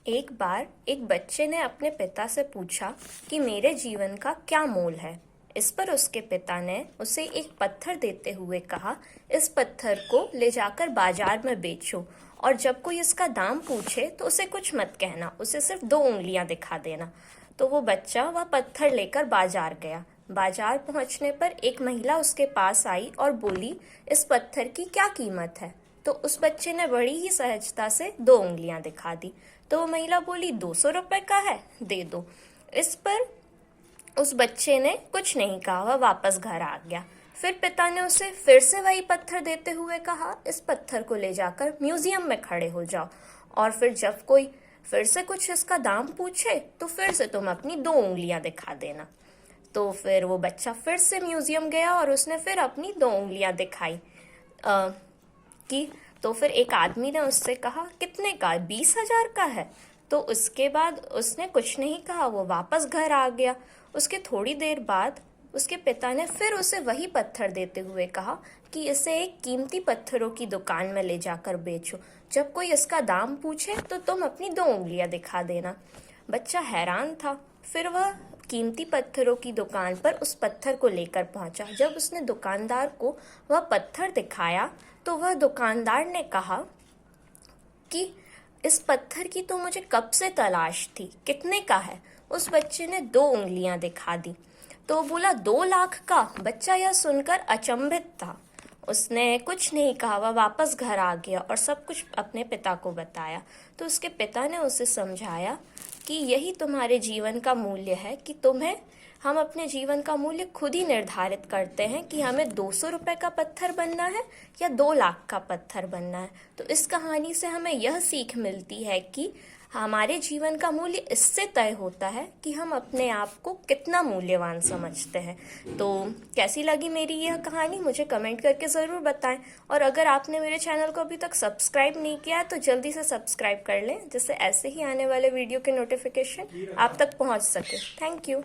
एक बार एक बच्चे ने अपने पिता से पूछा कि मेरे जीवन का क्या मोल है। इस पर उसके पिता ने उसे एक पत्थर देते हुए कहा, इस पत्थर को ले जाकर बाजार में बेचो और जब कोई इसका दाम पूछे तो उसे कुछ मत कहना, उसे सिर्फ 2 उंगलियां दिखा देना। तो वो बच्चा वह पत्थर लेकर बाजार गया। बाजार पहुंचने पर एक महिला उसके पास आई और बोली, इस पत्थर की क्या कीमत है? तो उस बच्चे ने बड़ी ही सहजता से 2 उंगलियां दिखा दी। तो वो महिला बोली, 200 रुपए का है, दे दो। इस पर उस बच्चे ने कुछ नहीं कहा, वह वापस घर आ गया। फिर पिता ने उसे फिर से वही पत्थर देते हुए कहा, इस पत्थर को ले जाकर म्यूजियम में खड़े हो जाओ और फिर जब कोई फिर से कुछ इसका दाम पूछे तो फिर से तुम अपनी 2 उंगलियां दिखा देना। तो फिर वो बच्चा फिर से म्यूजियम गया और उसने फिर अपनी 2 उंगलियां दिखाई की। तो फिर एक आदमी ने उससे कहा, कितने का? 20,000 का है। तो उसके बाद उसने कुछ नहीं कहा, वो वापस घर आ गया। उसके थोड़ी देर बाद उसके पिता ने फिर उसे वही पत्थर देते हुए कहा कि इसे एक कीमती पत्थरों की दुकान में ले जाकर बेचो, जब कोई इसका दाम पूछे तो तुम अपनी 2 उंगलियां दिखा देना। बच्चा हैरान था। फिर वह कीमती पत्थरों की दुकान पर उस पत्थर को लेकर पहुंचा। जब उसने दुकानदार को वह पत्थर दिखाया तो वह दुकानदार ने कहा कि इस पत्थर की तो मुझे कब से तलाश थी, कितने का है? उस बच्चे ने 2 उंगलियां दिखा दी। तो बोला, 2 लाख का? बच्चा यह सुनकर अचंभित था। उसने कुछ नहीं कहा, वह वापस घर आ गया और सब कुछ अपने पिता को बताया। तो उसके पिता ने उसे समझाया कि यही तुम्हारे जीवन का मूल्य है, कि हम अपने जीवन का मूल्य खुद ही निर्धारित करते हैं कि हमें 200 रुपए का पत्थर बनना है या 2 लाख का पत्थर बनना है। तो इस कहानी से हमें यह सीख मिलती है कि हमारे जीवन का मूल्य इससे तय होता है कि हम अपने आप को कितना मूल्यवान समझते हैं। तो कैसी लगी मेरी यह कहानी, मुझे कमेंट करके ज़रूर बताएं। और अगर आपने मेरे चैनल को अभी तक सब्सक्राइब नहीं किया है तो जल्दी से सब्सक्राइब कर लें, जिससे ऐसे ही आने वाले वीडियो के नोटिफिकेशन आप तक पहुंच सके। Thank you.